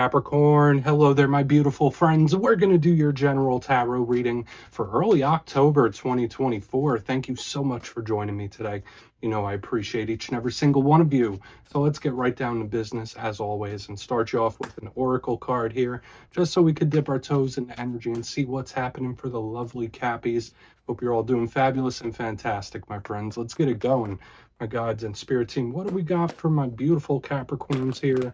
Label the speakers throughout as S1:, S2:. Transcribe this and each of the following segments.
S1: Capricorn, hello there, my beautiful friends. We're going to do your general tarot reading for early October 2024. Thank you so much for joining me today. You know, I appreciate each and every single one of you. So let's get right down to business as always and start you off with an oracle card here, just so we could dip our toes into energy and see what's happening for the lovely Cappies. Hope you're all doing fabulous and fantastic, my friends. Let's get it going. My gods and spirit team, what do we got for my beautiful Capricorns here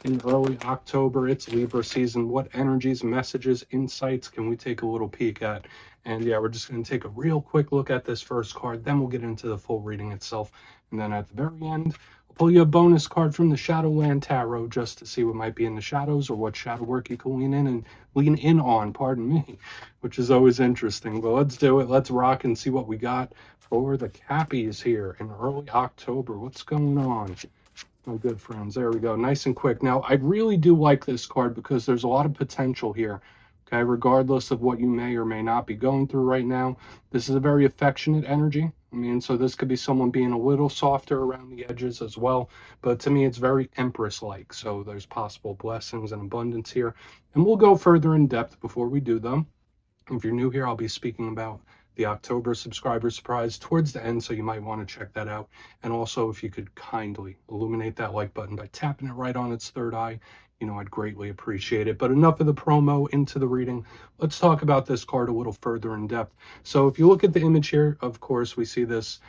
S1: in early October? It's Libra season. What energies, messages, insights can we take a little peek at? And yeah, we're just going to take a real quick look at this first card, then we'll get into the full reading itself. And then at the very end, I'll pull you a bonus card from the Shadowland Tarot just to see what might be in the shadows or what shadow work you can lean in on, pardon me, which is always interesting. But let's do it. Let's rock and see what we got for the Cappies here in early October. What's going on? My good friends, there we go, nice and quick. Now, I really do like this card because there's a lot of potential here, okay? Regardless of what you may or may not be going through right now, this is a very affectionate energy. I mean, so this could be someone being a little softer around the edges as well, but to me, it's very Empress-like, so there's possible blessings and abundance here. And we'll go further in depth before we do, though. If you're new here, I'll be speaking about the October subscriber surprise towards the end, so you might want to check that out. And also, if you could kindly illuminate that like button by tapping it right on its third eye, you know, I'd greatly appreciate it. But enough of the promo, into the reading. Let's talk about this card a little further in depth. So if you look at the image here, of course, we see this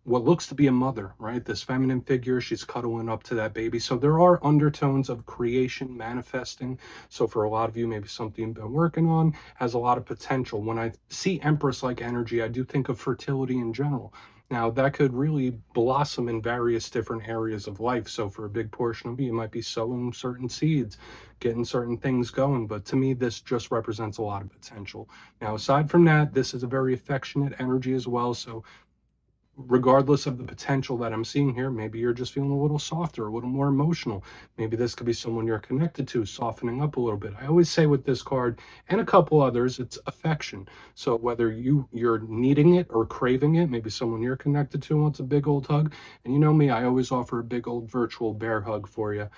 S1: what looks to be a mother, right? This feminine figure, she's cuddling up to that baby. So there are undertones of creation manifesting. So for a lot of you, maybe something you've been working on has a lot of potential. When I see Empress-like energy, I do think of fertility in general. Now, that could really blossom in various different areas of life. So for a big portion of you might be sowing certain seeds, getting certain things going. But to me, this just represents a lot of potential. Now, aside from that, this is a very affectionate energy as well. So regardless of the potential that I'm seeing here, maybe you're just feeling a little softer, a little more emotional. Maybe this could be someone you're connected to, softening up a little bit. I always say with this card and a couple others, it's affection. So whether you're needing it or craving it, maybe someone you're connected to wants a big old hug. And you know me, I always offer a big old virtual bear hug for you,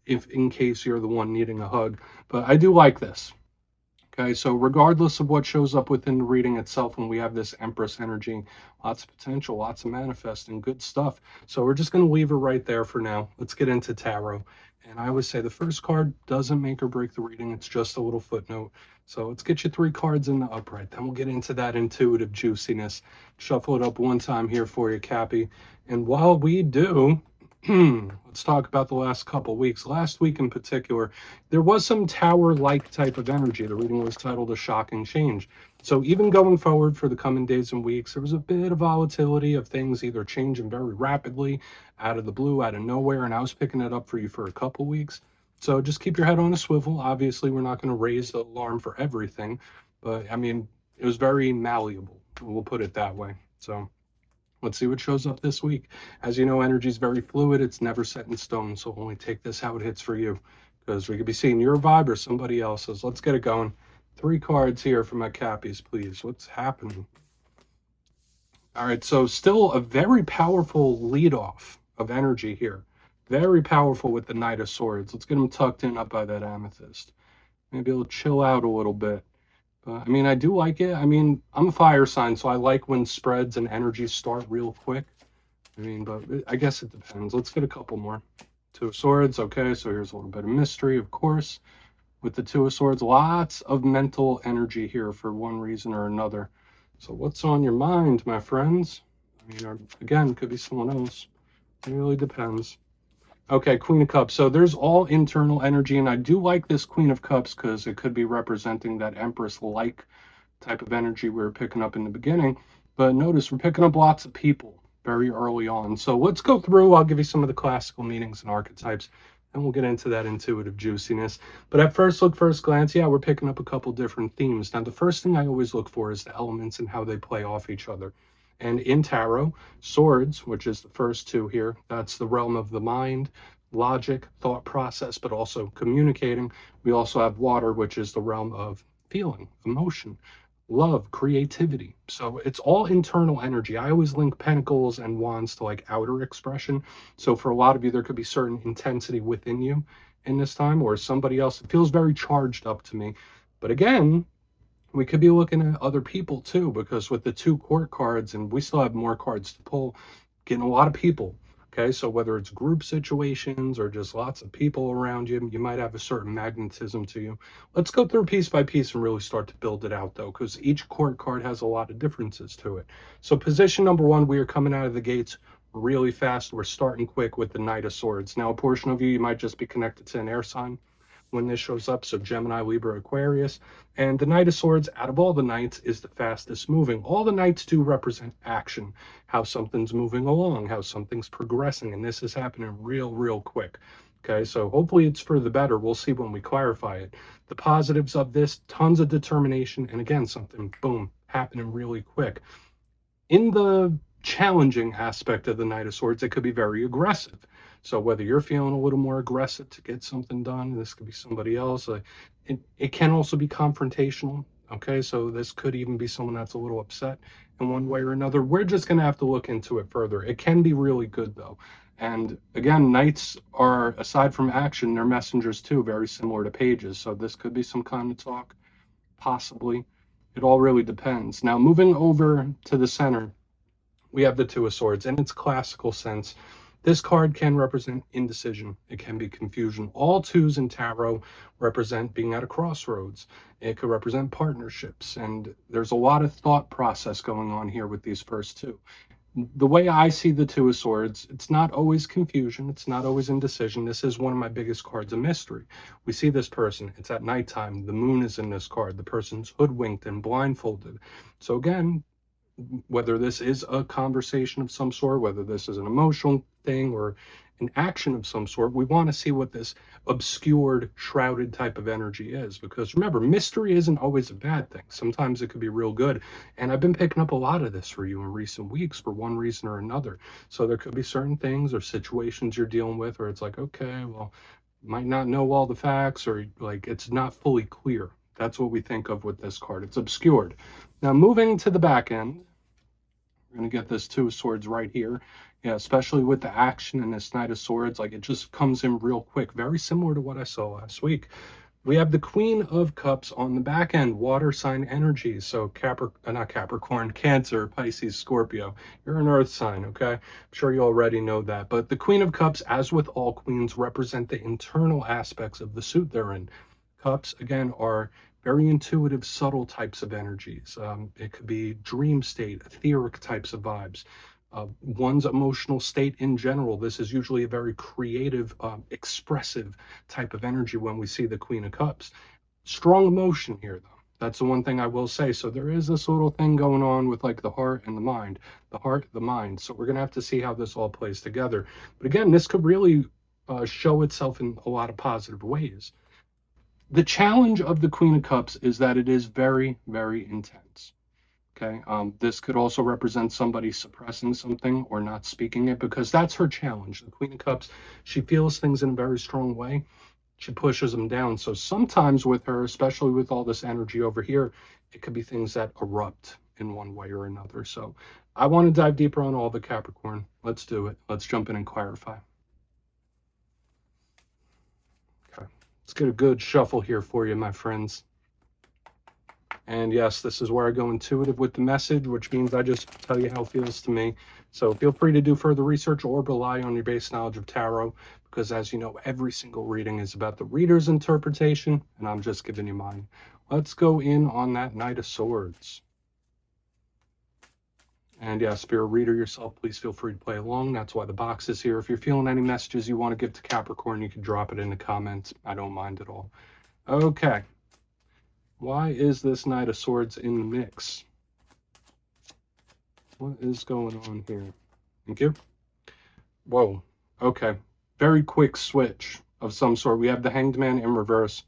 S1: if in case you're the one needing a hug. But I do like this. Okay, so regardless of what shows up within the reading itself, when we have this Empress energy, lots of potential, lots of manifesting, good stuff. So we're just going to leave it right there for now. Let's get into tarot. And I always say the first card doesn't make or break the reading. It's just a little footnote. So let's get you 3 cards in the upright. Then we'll get into that intuitive juiciness. Shuffle it up one time here for you, Cappy. And while we do, let's talk about the last couple weeks. Last week in particular, there was some tower-like type of energy. The reading was titled A Shocking Change. So even going forward for the coming days and weeks, there was a bit of volatility of things either changing very rapidly, out of the blue, out of nowhere, and I was picking it up for you for a couple weeks. So just keep your head on a swivel. Obviously, we're not going to raise the alarm for everything, but I mean, it was very malleable. We'll put it that way. So let's see what shows up this week. As you know, energy is very fluid. It's never set in stone. So only take this how it hits for you, because we could be seeing your vibe or somebody else's. Let's get it going. 3 cards here for my Cappies, please. What's happening? All right, so still a very powerful leadoff of energy here. Very powerful with the Knight of Swords. Let's get them tucked in up by that amethyst. Maybe it'll chill out a little bit. I mean, I do like it. I mean, I'm a fire sign, so I like when spreads and energies start real quick. I mean, but I guess it depends. Let's get a couple more. 2 of Swords. Okay, so here's a little bit of mystery, of course. With the 2 of Swords, lots of mental energy here for one reason or another. So what's on your mind, my friends? I mean, again, could be someone else. It really depends. Okay, Queen of Cups. So there's all internal energy, and I do like this Queen of Cups because it could be representing that Empress-like type of energy we were picking up in the beginning. But notice we're picking up lots of people very early on. So let's go through. I'll give you some of the classical meanings and archetypes, and we'll get into that intuitive juiciness. But at first look, first glance, yeah, we're picking up a couple different themes. Now, the first thing I always look for is the elements and how they play off each other. And in tarot, swords, which is the first 2 here, that's the realm of the mind, logic, thought process, but also communicating. We also have water, which is the realm of feeling, emotion, love, creativity. So it's all internal energy. I always link pentacles and wands to like outer expression. So for a lot of you, there could be certain intensity within you in this time, or somebody else. It feels very charged up to me. But again, we could be looking at other people too, because with the 2 court cards, and we still have more cards to pull, getting a lot of people. Okay, so whether it's group situations or just lots of people around you, you might have a certain magnetism to you. Let's go through piece by piece and really start to build it out, though, because each court card has a lot of differences to it. So position number 1, we are coming out of the gates really fast. We're starting quick with the Knight of Swords. Now, a portion of you might just be connected to an air sign when this shows up, so Gemini, Libra, Aquarius. And the Knight of Swords, out of all the knights, is the fastest moving. All the knights do represent action, how something's moving along, how something's progressing, and this is happening real quick. Okay, so hopefully it's for the better. We'll see when we clarify it. The positives of this, tons of determination, and again, something, boom, happening really quick. In the challenging aspect of the Knight of Swords, it could be very aggressive. So whether you're feeling a little more aggressive to get something done, this could be somebody else. It can also be confrontational. Okay, so this could even be someone that's a little upset in one way or another. We're just going to have to look into it further. It can be really good, though. And again, knights are, aside from action, they're messengers too, very similar to pages. So this could be some kind of talk, possibly. It all really depends. Now, moving over to the center, we have the 2 of Swords. In its classical sense, this card can represent indecision. It can be confusion. All 2s in tarot represent being at a crossroads. It could represent partnerships. And there's a lot of thought process going on here with these first 2. The way I see the 2 of Swords, it's not always confusion. It's not always indecision. This is one of my biggest cards of mystery. We see this person. It's at nighttime. The moon is in this card. The person's hoodwinked and blindfolded. So again, whether this is a conversation of some sort, whether this is an emotional thing or an action of some sort, we want to see what this obscured, shrouded type of energy is. Because remember, mystery isn't always a bad thing. Sometimes it could be real good. And I've been picking up a lot of this for you in recent weeks for one reason or another. So there could be certain things or situations you're dealing with where it's like, okay, well, might not know all the facts, or like it's not fully clear. That's what we think of with this card. It's obscured. Now, moving to the back end, we're going to get this 2 of Swords right here. Yeah, especially with the action in this Knight of Swords, like it just comes in real quick. Very similar to what I saw last week. We have the Queen of Cups on the back end, water sign energy. So not Capricorn, Cancer, Pisces, Scorpio. You're an earth sign, okay? I'm sure you already know that. But the Queen of Cups, as with all queens, represent the internal aspects of the suit they're in. Cups, again, are very intuitive, subtle types of energies. It could be dream state, etheric types of vibes. One's emotional state in general. This is usually a very creative, expressive type of energy when we see the Queen of Cups. Strong emotion here, though. That's the one thing I will say. So there is this little thing going on with like the heart and the mind. The heart, the mind. So we're going to have to see how this all plays together. But again, this could really show itself in a lot of positive ways. The challenge of the Queen of Cups is that it is very intense. Okay, this could also represent somebody suppressing something or not speaking it, because that's her challenge. The Queen of Cups, she feels things in a very strong way. She pushes them down. So sometimes with her, especially with all this energy over here, it could be things that erupt in one way or another. So I want to dive deeper on all the Capricorn. Let's do it. Let's jump in and clarify. Okay, let's get a good shuffle here for you, my friends. And yes, this is where I go intuitive with the message, which means I just tell you how it feels to me. So feel free to do further research or rely on your base knowledge of tarot, because as you know, every single reading is about the reader's interpretation, and I'm just giving you mine. Let's go in on that Knight of Swords. And yes, if you're a reader yourself, please feel free to play along. That's why the box is here. If you're feeling any messages you want to give to Capricorn, you can drop it in the comments. I don't mind at all. Okay. Why is this Knight of Swords in the mix? What is going on here? Thank you. Whoa. Okay. Very quick switch of some sort. We have the Hanged Man in reverse.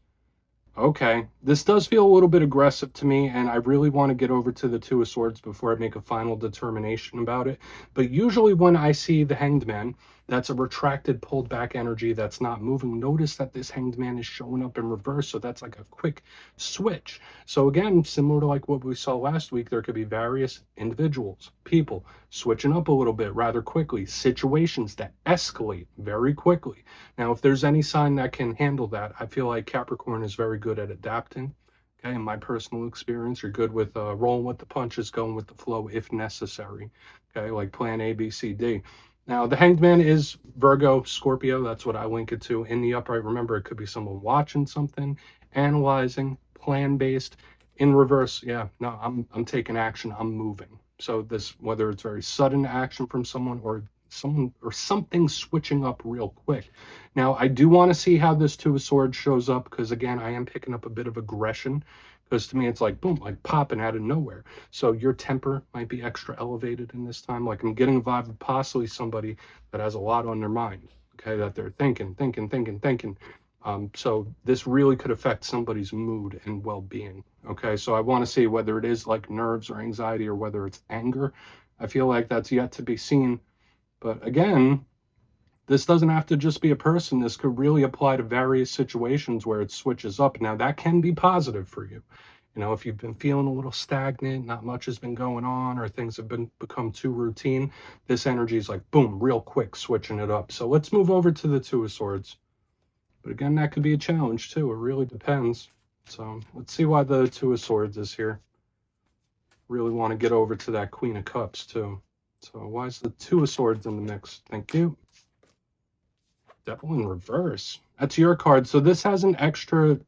S1: Okay. This does feel a little bit aggressive to me, and I really want to get over to the 2 of Swords before I make a final determination about it. But usually when I see the Hanged Man, That's a retracted, pulled back energy that's not moving. Notice that this Hanged Man is showing up in reverse, so that's like a quick switch. So again, similar to like what we saw last week, there could be various individuals, people switching up a little bit rather quickly, situations that escalate very quickly. Now, if there's any sign that can handle that, I feel like Capricorn is very good at adapting. Okay, in my personal experience, you're good with rolling with the punches, going with the flow if necessary. Okay, like plan A, B, C, D. Now, the Hanged Man is Virgo, Scorpio. That's what I link it to. In the upright, remember, it could be someone watching something, analyzing, plan-based. In reverse, yeah, no, I'm taking action. I'm moving. So this, whether it's very sudden action from someone or something switching up real quick. Now, I do want to see how this Two of Swords shows up, because again, I am picking up a bit of aggression, because to me it's like boom, like popping out of nowhere. So your temper might be extra elevated in this time. Like I'm getting a vibe of possibly somebody that has a lot on their mind, okay, that they're thinking. So this really could affect somebody's mood and well-being. Okay, so I want to see whether it is like nerves or anxiety or whether it's anger. I feel like that's yet to be seen. But again, this doesn't have to just be a person. This could really apply to various situations where it switches up. Now, that can be positive for you. You know, if you've been feeling a little stagnant, not much has been going on, or things have become too routine, this energy is like, boom, real quick, switching it up. So let's move over to the Two of Swords. But again, that could be a challenge too. It really depends. So let's see why the Two of Swords is here. Really want to get over to that Queen of Cups too. So why is the Two of Swords in the mix? Thank you. Devil in reverse. That's your card. So this has an extra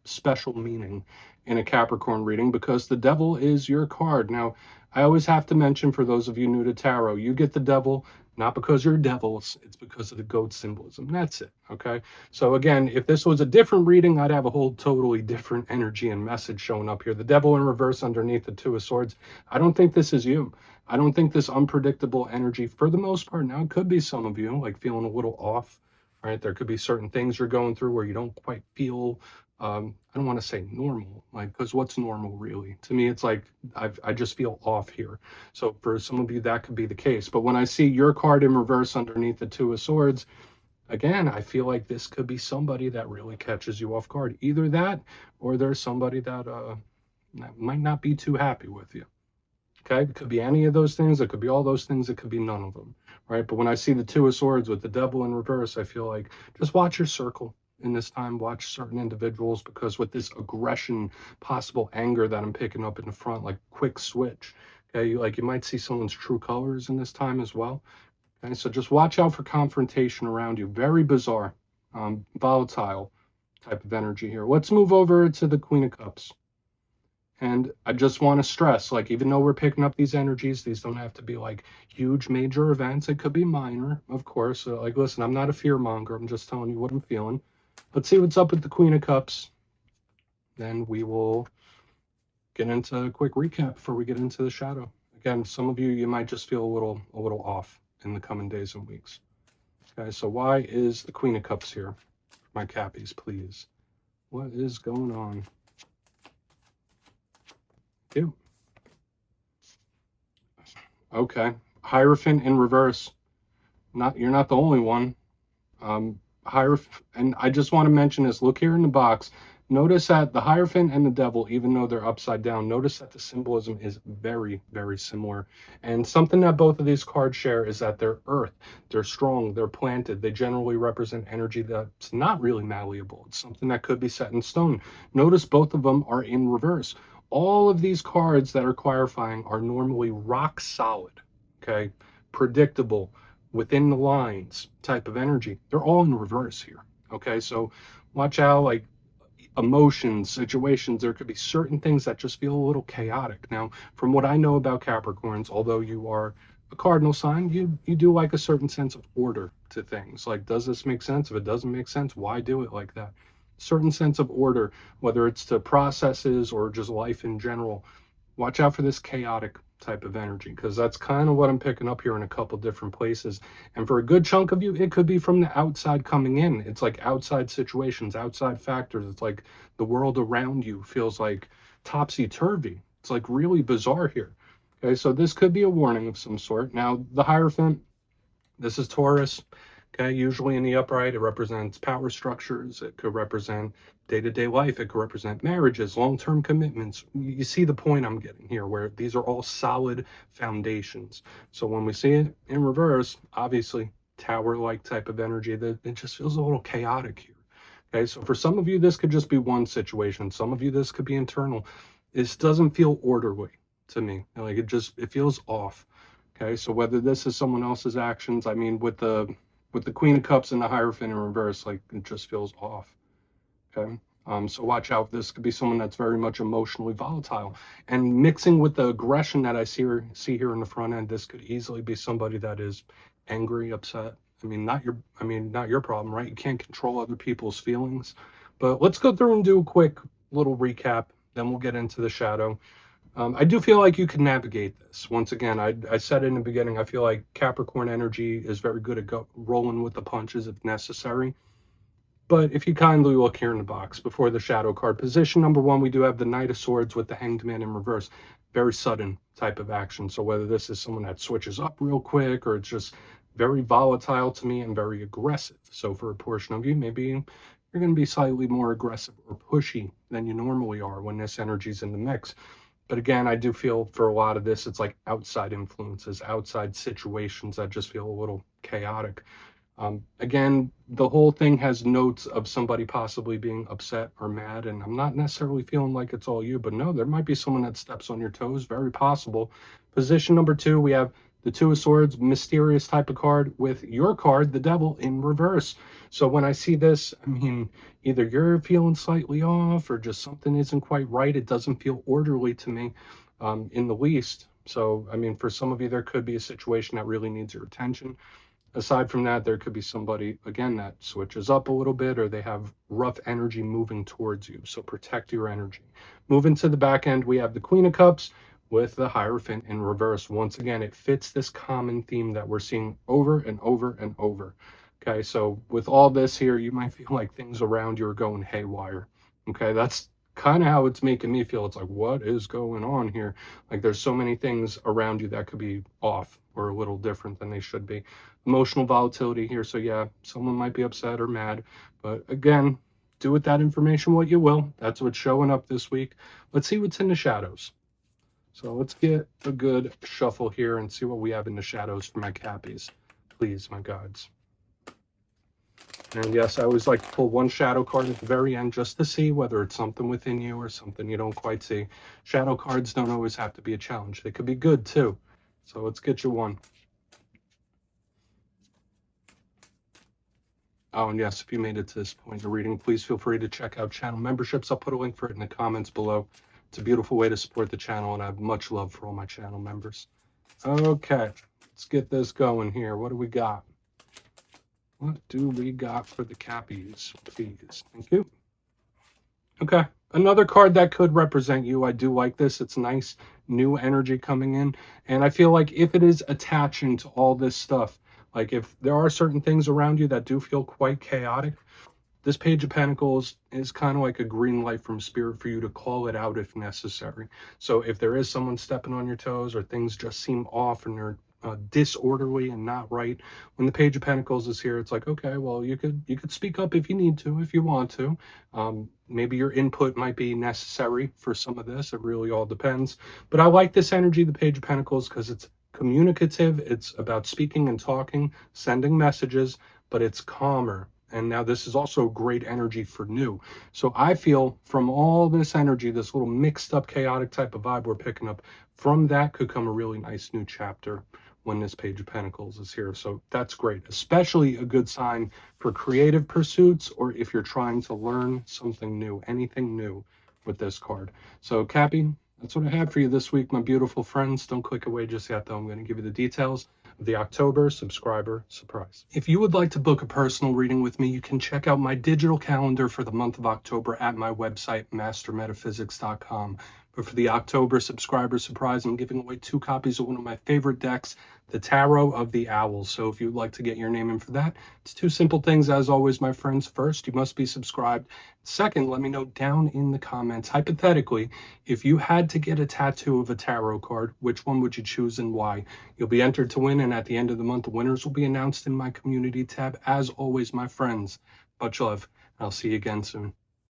S1: special meaning in a Capricorn reading because the devil is your card. Now, I always have to mention for those of you new to tarot, you get the devil not because you're devils, it's because of the goat symbolism. That's it, okay? So again, if this was a different reading, I'd have a whole totally different energy and message showing up here. The devil in reverse underneath the Two of Swords. I don't think this is you. I don't think this unpredictable energy, for the most part, now it could be some of you, like feeling a little off, right? There could be certain things you're going through where you don't quite feel, I don't want to say normal, like, because what's normal really? To me, it's like, I just feel off here. So for some of you, that could be the case. But when I see your card in reverse underneath the Two of Swords, again, I feel like this could be somebody that really catches you off guard. Either that, or there's somebody that might not be too happy with you. Okay, it could be any of those things. It could be all those things. It could be none of them, right? But when I see the Two of Swords with the devil in reverse, I feel like just watch your circle in this time. Watch certain individuals, because with this aggression, possible anger that I'm picking up in the front, like quick switch. Okay, you might see someone's true colors in this time as well. Okay, so just watch out for confrontation around you. Very bizarre, volatile type of energy here. Let's move over to the Queen of Cups. And I just want to stress, like, even though we're picking up these energies, these don't have to be like huge major events. It could be minor, of course. So, like, listen, I'm not a fear monger. I'm just telling you what I'm feeling. Let's see what's up with the Queen of Cups. Then we will get into a quick recap before we get into the shadow. Again, some of you, you might just feel a little off in the coming days and weeks. Okay, so why is the Queen of Cups here? My cappies, please. What is going on? You. Okay, Hierophant in reverse. You're not the only one. Hierophant, and I just want to mention this. Look here in the box. Notice that the Hierophant and the devil, even though they're upside down, notice that the symbolism is very, very similar. And something that both of these cards share is that they're earth. They're strong. They're planted. They generally represent energy that's not really malleable. It's something that could be set in stone. Notice both of them are in reverse. All of these cards that are clarifying are normally rock solid, okay, predictable, within the lines type of energy. They're all in reverse here, okay? So watch out, like emotions, situations, there could be certain things that just feel a little chaotic. Now, from what I know about Capricorns, although you are a cardinal sign, you do like a certain sense of order to things. Like, does this make sense? If it doesn't make sense, why do it like that? Certain sense of order, whether it's to processes or just life in general. Watch out for this chaotic type of energy, because that's kind of what I'm picking up here in a couple different places. And for a good chunk of you, it could be from the outside coming in. It's like outside situations, outside factors. It's like the world around you feels like topsy-turvy. It's like really bizarre here. Okay, so this could be a warning of some sort. Now, the Hierophant, This is Taurus. Okay, usually in the upright, it represents power structures. It could represent day-to-day life. It could represent marriages, long-term commitments. You see the point I'm getting here, where these are all solid foundations. So when we see it in reverse, obviously, tower-like type of energy, that it just feels a little chaotic here. Okay, so for some of you, this could just be one situation. Some of you, this could be internal. This doesn't feel orderly to me. Like it feels off. Okay, so whether this is someone else's actions, I mean, with the Queen of Cups and the Hierophant in reverse, like it just feels off. Okay, so watch out. This could be someone that's very much emotionally volatile, and mixing with the aggression that I see here in the front end, this could easily be somebody that is angry, upset. I mean, not your problem, right? You can't control other people's feelings. But let's go through and do a quick little recap. Then we'll get into the shadow. I do feel like you can navigate this. Once again, I said in the beginning, I feel like Capricorn energy is very good at rolling with the punches if necessary. But if you kindly look here in the box before the shadow card, position number 1, we do have the Knight of Swords with the Hanged Man in reverse. Very sudden type of action. So whether this is someone that switches up real quick, or it's just very volatile to me and very aggressive. So for a portion of you, maybe you're going to be slightly more aggressive or pushy than you normally are when this energy is in the mix. But again, I do feel for a lot of this, it's like outside influences, outside situations that just feel a little chaotic. Again, the whole thing has notes of somebody possibly being upset or mad, and I'm not necessarily feeling like it's all you, but no, there might be someone that steps on your toes, very possible. Position number 2, we have the Two of Swords, mysterious type of card, with your card, the Devil, in reverse. So when I see this, I mean, either you're feeling slightly off or just something isn't quite right. It doesn't feel orderly to me in the least. So, I mean, for some of you, there could be a situation that really needs your attention. Aside from that, there could be somebody, again, that switches up a little bit, or they have rough energy moving towards you. So protect your energy. Moving to the back end, we have the Queen of Cups with the Hierophant in reverse. Once again, it fits this common theme that we're seeing over and over and over. Okay, so with all this here, you might feel like things around you are going haywire. Okay, that's kind of how it's making me feel. It's like, what is going on here? Like there's so many things around you that could be off or a little different than they should be. Emotional volatility here. So yeah, someone might be upset or mad, but again, do with that information what you will. That's what's showing up this week. Let's see what's in the shadows. So let's get a good shuffle here and see what we have in the shadows for my Cappies. Please, my gods. And yes, I always like to pull one shadow card at the very end just to see whether it's something within you or something you don't quite see. Shadow cards don't always have to be a challenge. They could be good too. So let's get you one. Oh, and yes, if you made it to this point of the reading, please feel free to check out channel memberships. I'll put a link for it in the comments below. It's a beautiful way to support the channel, and I have much love for all my channel members. Okay, let's get this going here. What do we got? What do we got for the Cappies, please? Thank you. Okay, another card that could represent you. I do like this. It's nice, new energy coming in. And I feel like if it is attaching to all this stuff, like if there are certain things around you that do feel quite chaotic, this Page of Pentacles is kind of like a green light from Spirit for you to call it out if necessary. So if there is someone stepping on your toes or things just seem off and they're disorderly and not right, when the Page of Pentacles is here, it's like, okay, well, you could speak up if you need to, if you want to. Maybe your input might be necessary for some of this. It really all depends. But I like this energy, the Page of Pentacles, because it's communicative. It's about speaking and talking, sending messages, but it's calmer. And now this is also great energy for new. So I feel from all this energy, this little mixed up, chaotic type of vibe we're picking up, from that could come a really nice new chapter when this Page of Pentacles is here. So that's great, especially a good sign for creative pursuits, or if you're trying to learn something new, anything new with this card. So Cappy, that's what I have for you this week, my beautiful friends. Don't click away just yet, though. I'm going to give you the details of the October subscriber surprise. If you would like to book a personal reading with me, you can check out my digital calendar for the month of October at my website, mastermetaphysics.com. But for the October subscriber surprise, I'm giving away 2 copies of one of my favorite decks, the Tarot of the Owls. So if you'd like to get your name in for that, it's 2 simple things as always, my friends. First, you must be subscribed. Second, let me know down in the comments, hypothetically, if you had to get a tattoo of a tarot card, which one would you choose and why? You'll be entered to win, and at the end of the month, the winners will be announced in my community tab. As always, my friends, much love. I'll see you again soon.